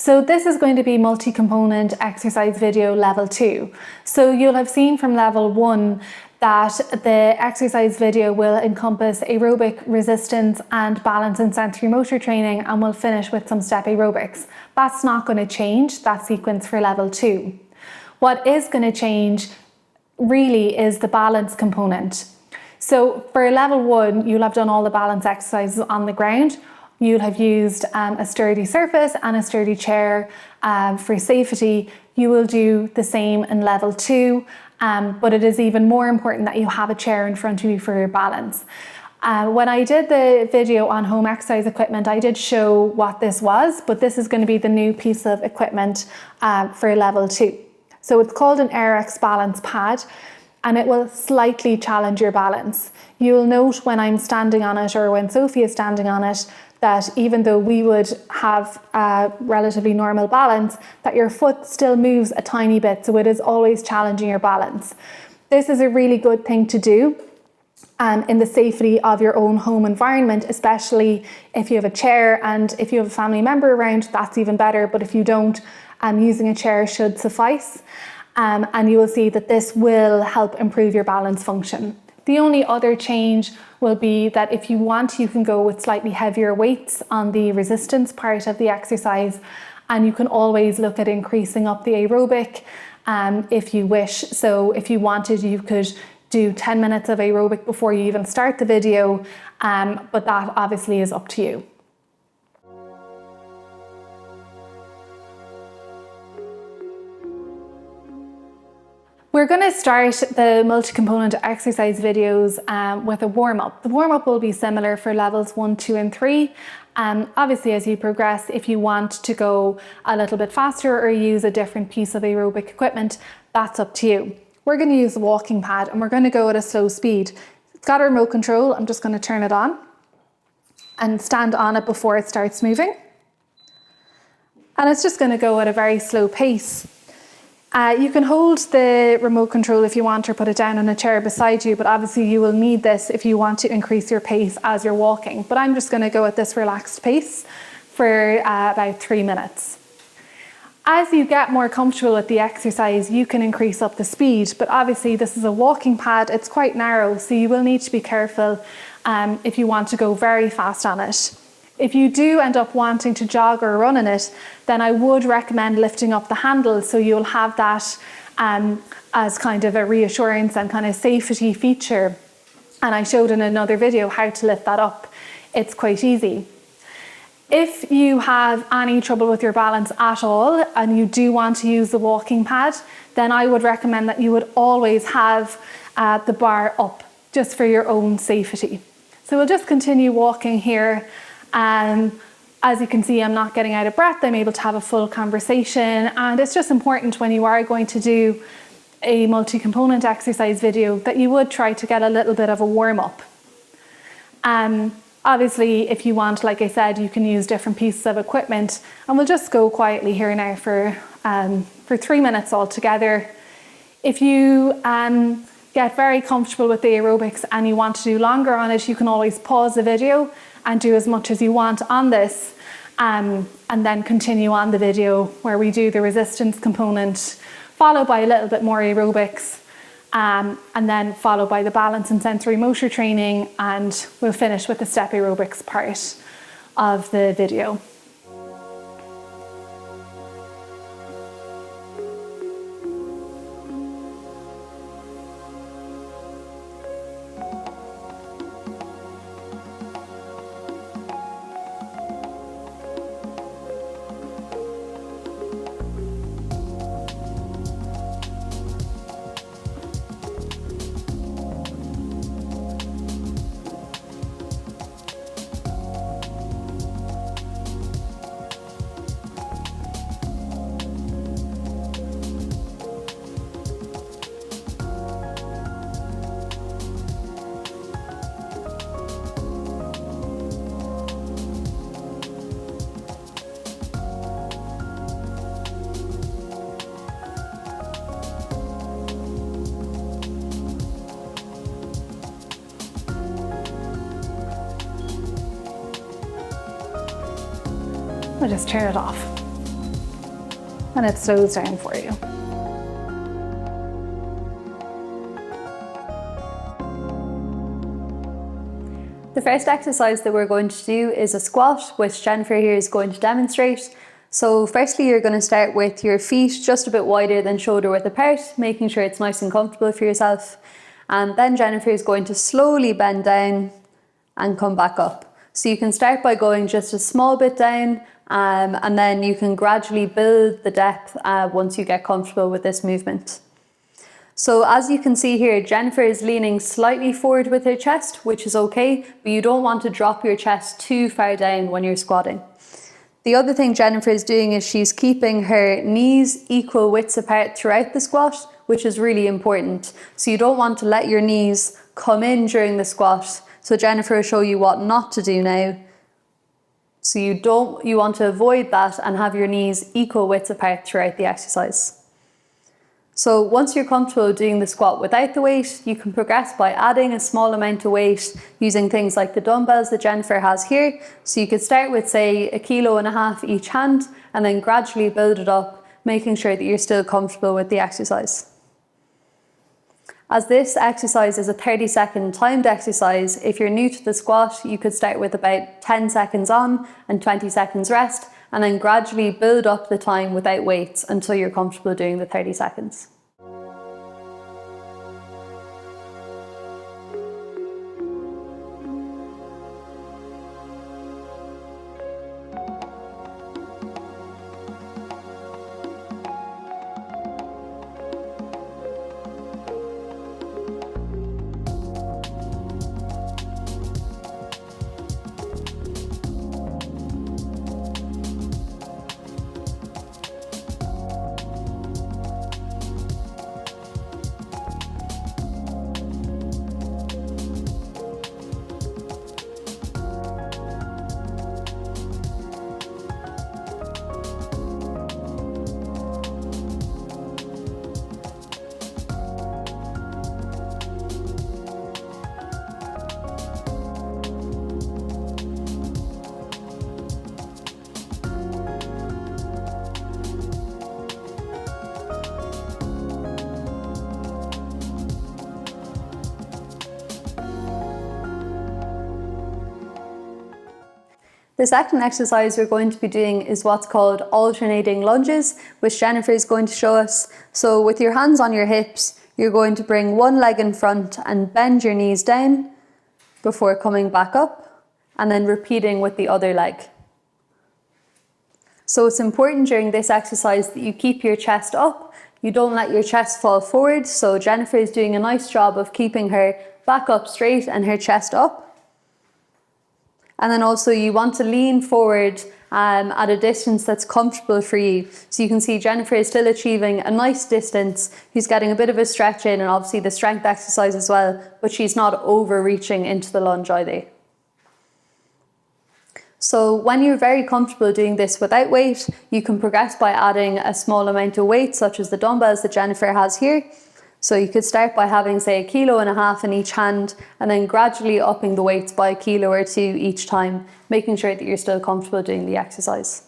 So this is going to be multi-component exercise video level 2. So you'll have seen from level 1 that the exercise video will encompass aerobic, resistance and balance and sensory motor training, and we'll finish with some step aerobics. That's not going to change, that sequence for level 2. What is going to change really is the balance component. So for level 1, you'll have done all the balance exercises on the ground. You'll have used a sturdy surface and a sturdy chair for safety. You will do the same in level 2, but it is even more important that you have a chair in front of you for your balance. When I did the video on home exercise equipment, I did show what this was, but this is going to be the new piece of equipment for level 2. So it's called an airex balance pad, and it will slightly challenge your balance. You'll note when I'm standing on it, or when Sophie is standing on it, that even though we would have a relatively normal balance, that your foot still moves a tiny bit, so it is always challenging your balance. This is a really good thing to do in the safety of your own home environment, especially if you have a chair, and if you have a family member around, that's even better, but if you don't, using a chair should suffice. And you will see that this will help improve your balance function. The only other change will be that if you want, you can go with slightly heavier weights on the resistance part of the exercise, and you can always look at increasing up the aerobic if you wish. So if you wanted, you could do 10 minutes of aerobic before you even start the video, but that obviously is up to you. We're going to start the multi-component exercise videos with a warm-up. The warm-up will be similar for levels 1, 2 and 3. Obviously, as you progress, if you want to go a little bit faster or use a different piece of aerobic equipment, that's up to you. We're going to use the walking pad, and we're going to go at a slow speed. It's got a remote control. I'm just going to turn it on and stand on it before it starts moving. And it's just going to go at a very slow pace. You can hold the remote control if you want, or put it down on a chair beside you, but obviously you will need this if you want to increase your pace as you're walking. But I'm just going to go at this relaxed pace for about 3 minutes. As you get more comfortable with the exercise, you can increase up the speed, but obviously this is a walking pad, it's quite narrow, so you will need to be careful if you want to go very fast on it. If you do end up wanting to jog or run in it, then I would recommend lifting up the handle, so you'll have that as kind of a reassurance and kind of safety feature. And I showed in another video how to lift that up. It's quite easy. If you have any trouble with your balance at all and you do want to use the walking pad, then I would recommend that you would always have the bar up, just for your own safety. So we'll just continue walking here. As you can see, I'm not getting out of breath. I'm able to have a full conversation, and it's just important when you are going to do a multi-component exercise video that you would try to get a little bit of a warm-up. Obviously, if you want, like I said, you can use different pieces of equipment, and we'll just go quietly here now for 3 minutes altogether. If you get very comfortable with the aerobics and you want to do longer on it, you can always pause the video and do as much as you want on this, and then continue on the video where we do the resistance component, followed by a little bit more aerobics, and then followed by the balance and sensory motor training, and we'll finish with the step aerobics part of the video. We'll just turn it off. and it slows down for you. The first exercise that we're going to do is a squat, which Jennifer here is going to demonstrate. So firstly, you're going to start with your feet just a bit wider than shoulder width apart, making sure it's nice and comfortable for yourself. And then Jennifer is going to slowly bend down and come back up. So you can start by going just a small bit down, and then you can gradually build the depth once you get comfortable with this movement. So as you can see here, Jennifer is leaning slightly forward with her chest, which is okay, but you don't want to drop your chest too far down when you're squatting. The other thing Jennifer is doing is she's keeping her knees equal widths apart throughout the squat, which is really important. So you don't want to let your knees come in during the squat. So Jennifer will show you what not to do now. So you want to avoid that and have your knees equal widths apart throughout the exercise. So once you're comfortable doing the squat without the weight, you can progress by adding a small amount of weight using things like the dumbbells that Jennifer has here. So you could start with, say, 1.5 kilos each hand and then gradually build it up, making sure that you're still comfortable with the exercise. As this exercise is a 30-second timed exercise, if you're new to the squat, you could start with about 10 seconds on and 20 seconds rest, and then gradually build up the time without weights until you're comfortable doing the 30 seconds. The second exercise we're going to be doing is what's called alternating lunges, which Jennifer is going to show us. So with your hands on your hips, you're going to bring one leg in front and bend your knees down before coming back up, and then repeating with the other leg. So it's important during this exercise that you keep your chest up. You don't let your chest fall forward. So Jennifer is doing a nice job of keeping her back up straight and her chest up. And then also you want to lean forward at a distance that's comfortable for you. So you can see Jennifer is still achieving a nice distance. She's getting a bit of a stretch in and obviously the strength exercise as well, but she's not overreaching into the lunge either. So when you're very comfortable doing this without weight, you can progress by adding a small amount of weight, such as the dumbbells that Jennifer has here. So you could start by having, say, 1.5 kilos in each hand and then gradually upping the weights by 1 kilo or 2 each time, making sure that you're still comfortable doing the exercise.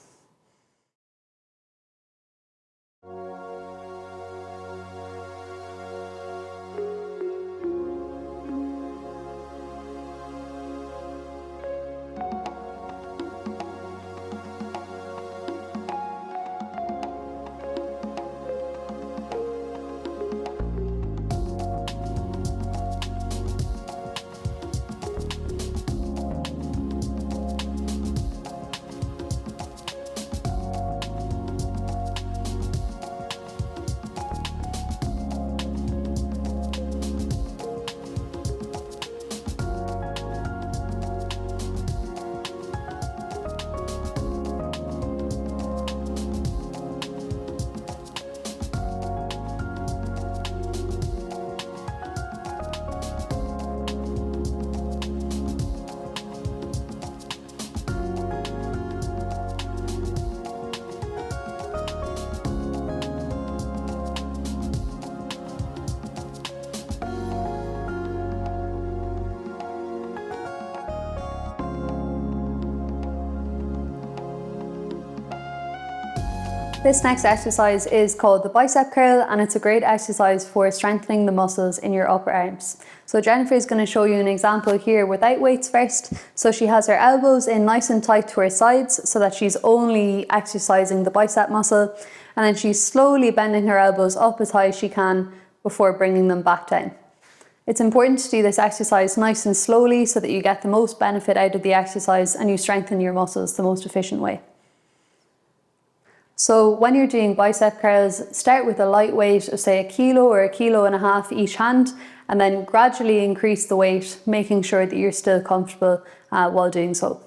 This next exercise is called the bicep curl, and it's a great exercise for strengthening the muscles in your upper arms. So Jennifer is going to show you an example here without weights first. So she has her elbows in nice and tight to her sides so that she's only exercising the bicep muscle, and then she's slowly bending her elbows up as high as she can before bringing them back down. It's important to do this exercise nice and slowly so that you get the most benefit out of the exercise and you strengthen your muscles the most efficient way. So when you're doing bicep curls, start with a light weight of say 1 kilo or 1.5 kilos each hand, and then gradually increase the weight, making sure that you're still comfortable while doing so.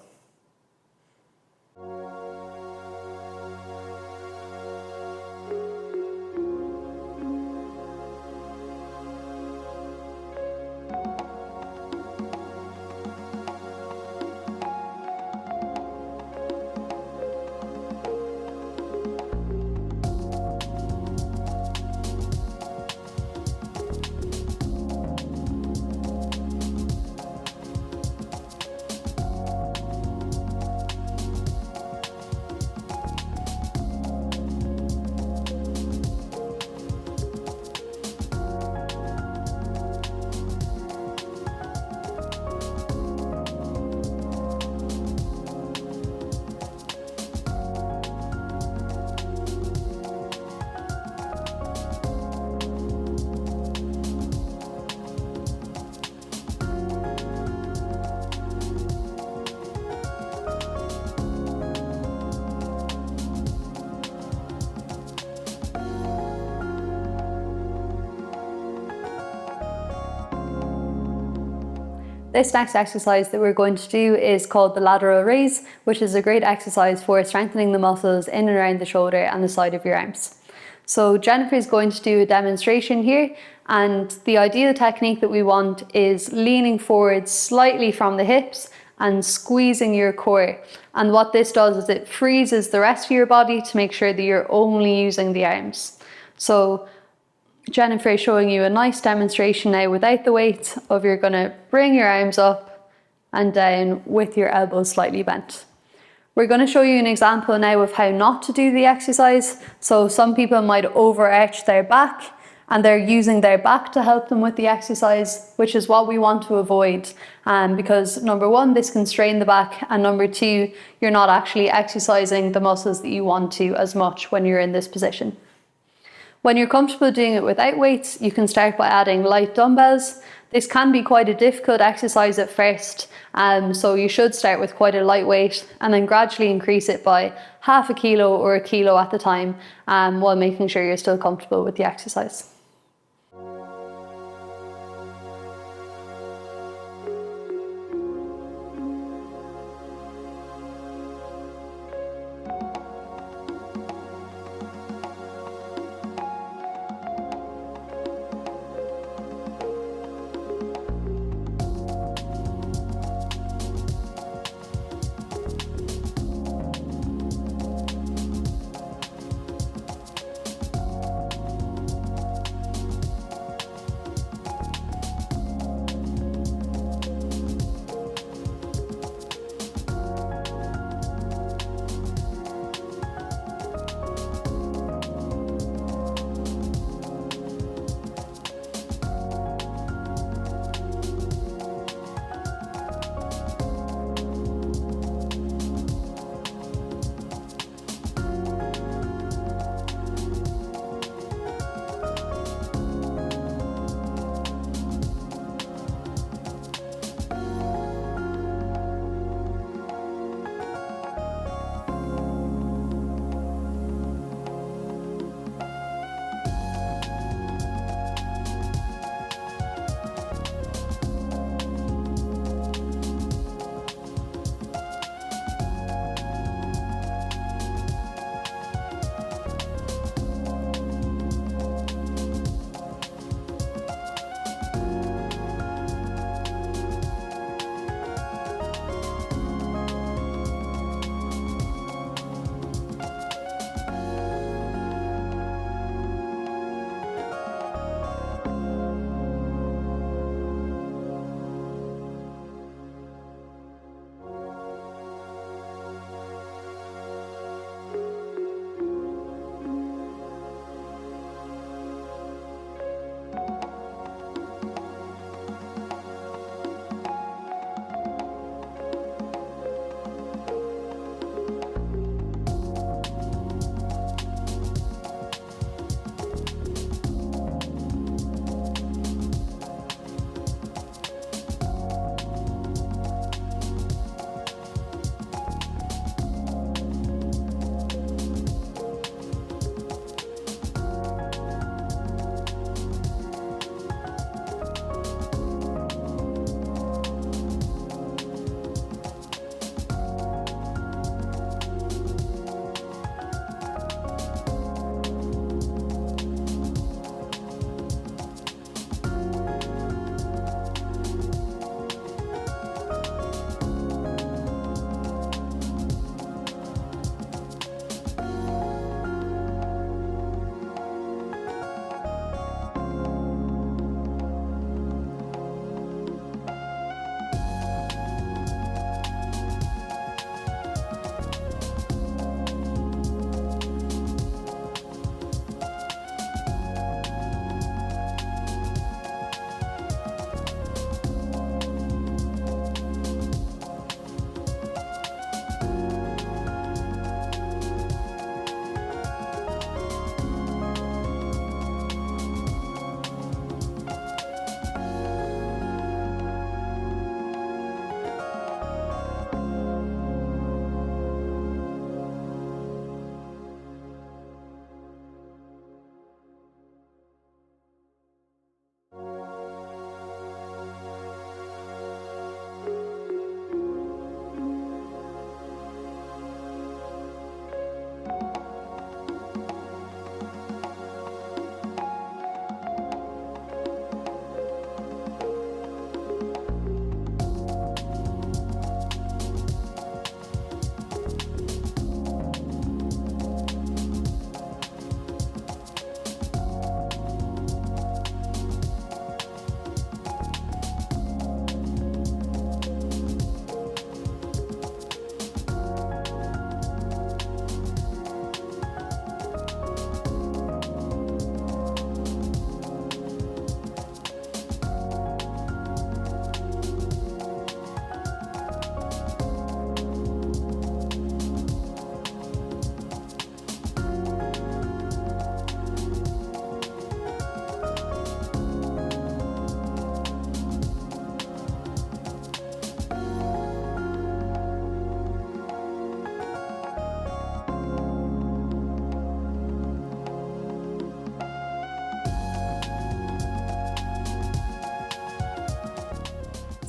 This next exercise that we're going to do is called the lateral raise, which is a great exercise for strengthening the muscles in and around the shoulder and the side of your arms. So Jennifer is going to do a demonstration here, and the ideal technique that we want is leaning forward slightly from the hips and squeezing your core. And what this does is it freezes the rest of your body to make sure that you're only using the arms. So Jennifer is showing you a nice demonstration now without the weight of you're going to bring your arms up and down with your elbows slightly bent. We're going to show you an example now of how not to do the exercise. So some people might overarch their back and they're using their back to help them with the exercise, which is what we want to avoid. Because number one, this can strain the back, and number two, you're not actually exercising the muscles that you want to as much when you're in this position. When you're comfortable doing it without weights, you can start by adding light dumbbells. This can be quite a difficult exercise at first, so you should start with quite a light weight and then gradually increase it by 0.5 kilo or 1 kilo at the time, while making sure you're still comfortable with the exercise.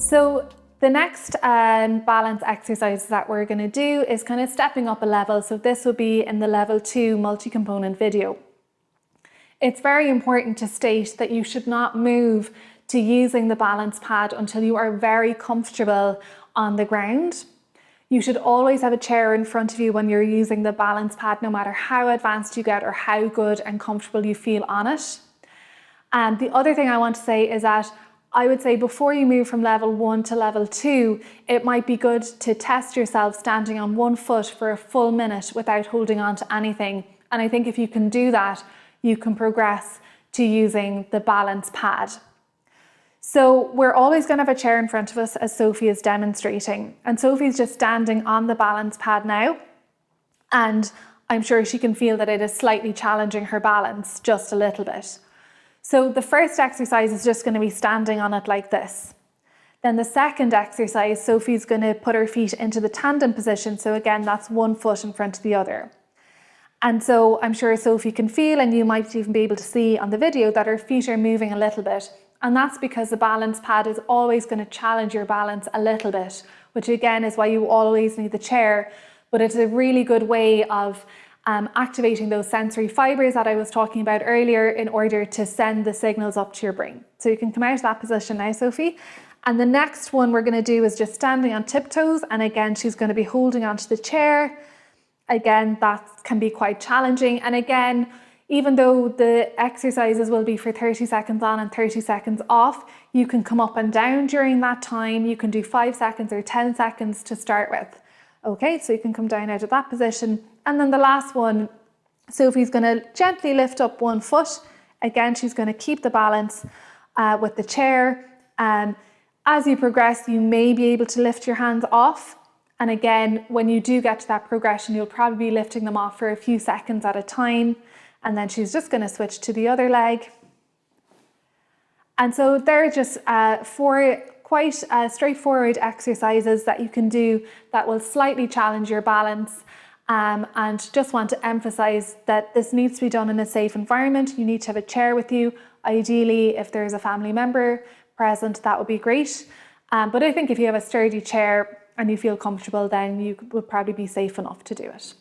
So the next balance exercise that we're going to do is kind of stepping up a level. So this will be in the level 2 multi-component video. It's very important to state that you should not move to using the balance pad until you are very comfortable on the ground. You should always have a chair in front of you when you're using the balance pad, no matter how advanced you get or how good and comfortable you feel on it. And the other thing I want to say is that I would say before you move from level 1 to level 2, it might be good to test yourself standing on one foot for a full minute without holding on to anything. And I think if you can do that, you can progress to using the balance pad. So we're always going to have a chair in front of us as Sophie is demonstrating. And Sophie's just standing on the balance pad now. And I'm sure she can feel that it is slightly challenging her balance just a little bit. So the first exercise is just going to be standing on it like this. Then the second exercise, Sophie's going to put her feet into the tandem position. So again, that's one foot in front of the other. And so I'm sure Sophie can feel, and you might even be able to see on the video, that her feet are moving a little bit. And that's because the balance pad is always going to challenge your balance a little bit, which again is why you always need the chair. But it's a really good way of activating those sensory fibers that I was talking about earlier in order to send the signals up to your brain. So you can come out of that position now, Sophie. And the next one we're going to do is just standing on tiptoes. And again, she's going to be holding onto the chair. Again, that can be quite challenging. And again, even though the exercises will be for 30 seconds on and 30 seconds off, you can come up and down during that time. You can do 5 seconds or 10 seconds to start with. Okay, so you can come down out of that position. And then the last one, Sophie's going to gently lift up one foot. Again, she's going to keep the balance with the chair. As you progress, you may be able to lift your hands off. And again, when you do get to that progression, you'll probably be lifting them off for a few seconds at a time. And then she's just going to switch to the other leg. And so there are just 4 quite straightforward exercises that you can do that will slightly challenge your balance. And just want to emphasize that this needs to be done in a safe environment. You need to have a chair with you. Ideally, if there's a family member present, that would be great. But I think if you have a sturdy chair and you feel comfortable, then you would probably be safe enough to do it.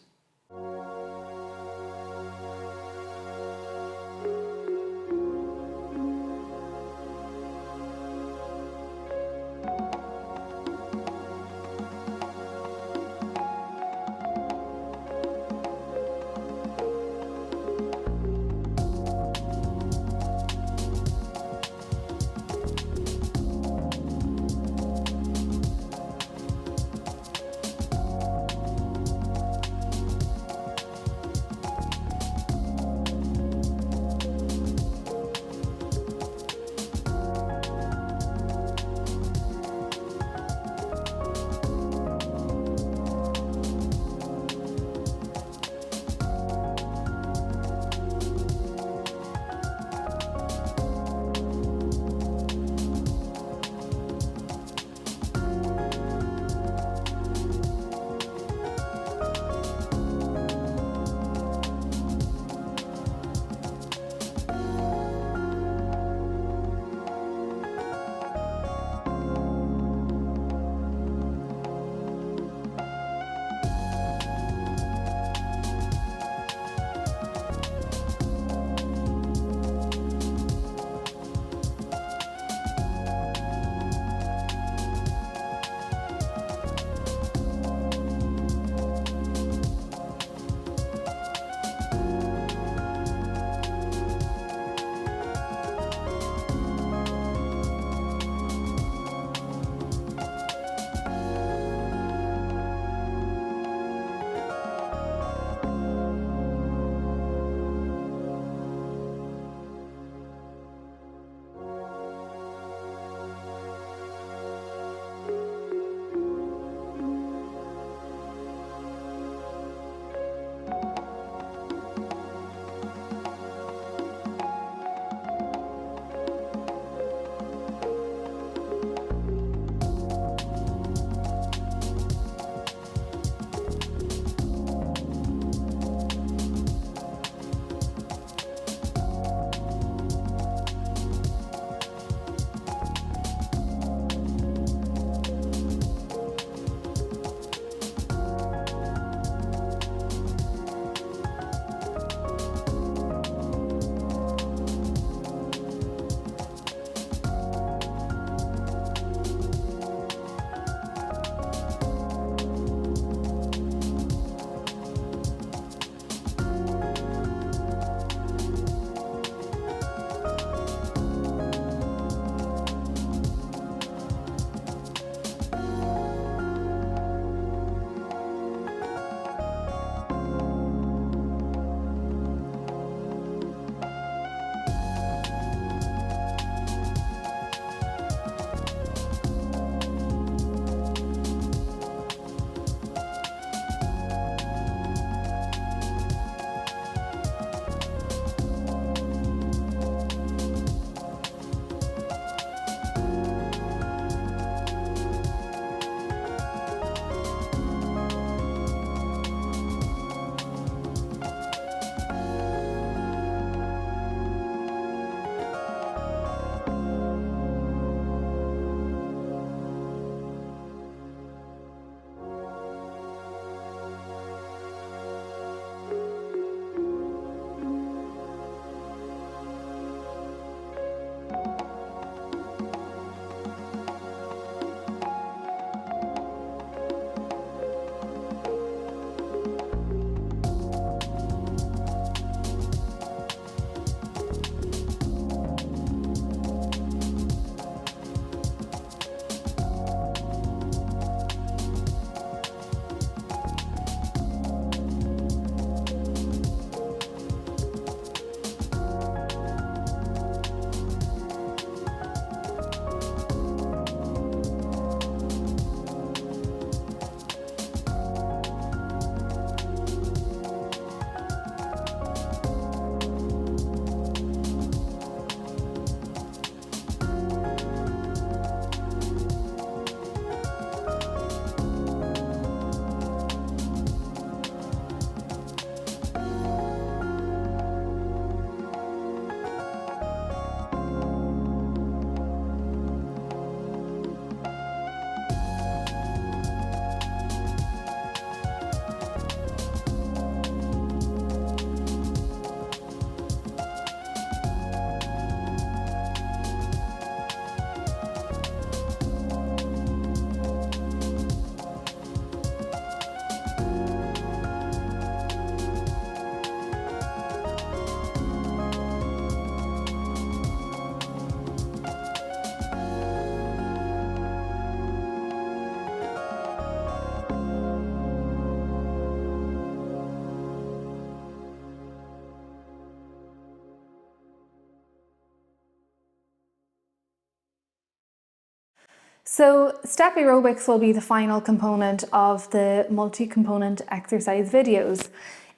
So step aerobics will be the final component of the multi-component exercise videos.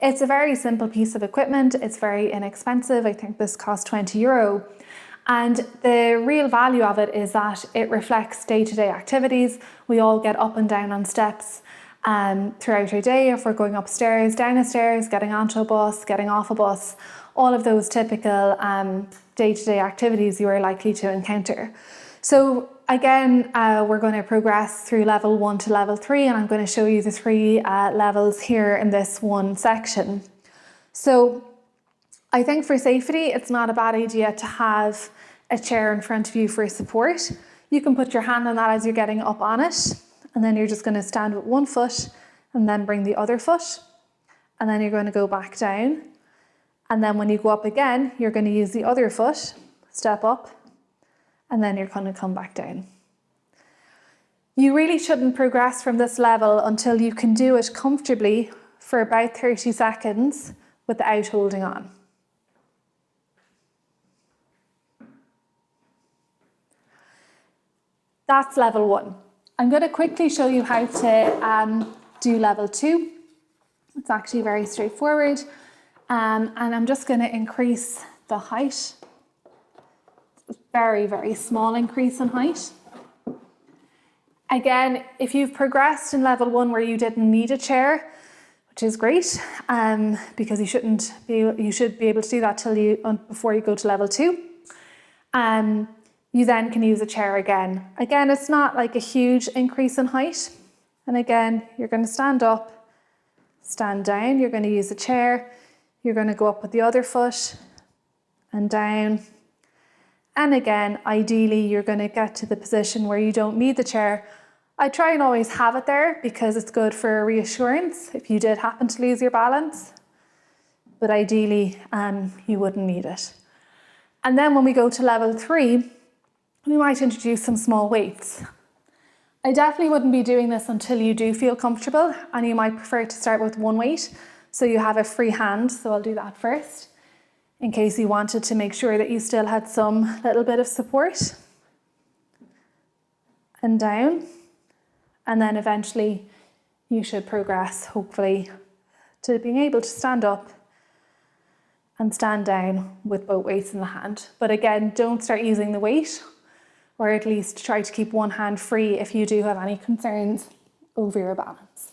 It's a very simple piece of equipment. It's very inexpensive. I think this costs €20. And the real value of it is that it reflects day-to-day activities. We all get up and down on steps throughout our day. If we're going upstairs, down a stairs, getting onto a bus, getting off a bus, all of those typical day-to-day activities you are likely to encounter. So again, we're going to progress through level 1 to level 3, and I'm going to show you the 3 levels here in this one section. So I think for safety, it's not a bad idea to have a chair in front of you for support. You can put your hand on that as you're getting up on it, and then you're just going to stand with one foot and then bring the other foot, and then you're going to go back down. And then when you go up again, you're going to use the other foot, step up, and then you're going to come back down. You really shouldn't progress from this level until you can do it comfortably for about 30 seconds without holding on. That's level 1. I'm going to quickly show you how to do level 2. It's actually very straightforward. And I'm just going to increase the height. Very, very small increase in height. Again, if you've progressed in level 1 where you didn't need a chair, which is great, because you should be able to do that before you go to level 2. You then can use a chair again. Again, it's not like a huge increase in height. And again, you're going to stand up, stand down. You're going to use a chair. You're going to go up with the other foot and down. And again, ideally, you're going to get to the position where you don't need the chair. I try and always have it there because it's good for reassurance if you did happen to lose your balance. But ideally, you wouldn't need it. And then when we go to level 3, we might introduce some small weights. I definitely wouldn't be doing this until you do feel comfortable, and you might prefer to start with one weight so you have a free hand. So I'll do that first in case you wanted to make sure that you still had some little bit of support. And down. And then eventually you should progress, hopefully, to being able to stand up and stand down with both weights in the hand. But again, don't start using the weight, or at least try to keep one hand free if you do have any concerns over your balance.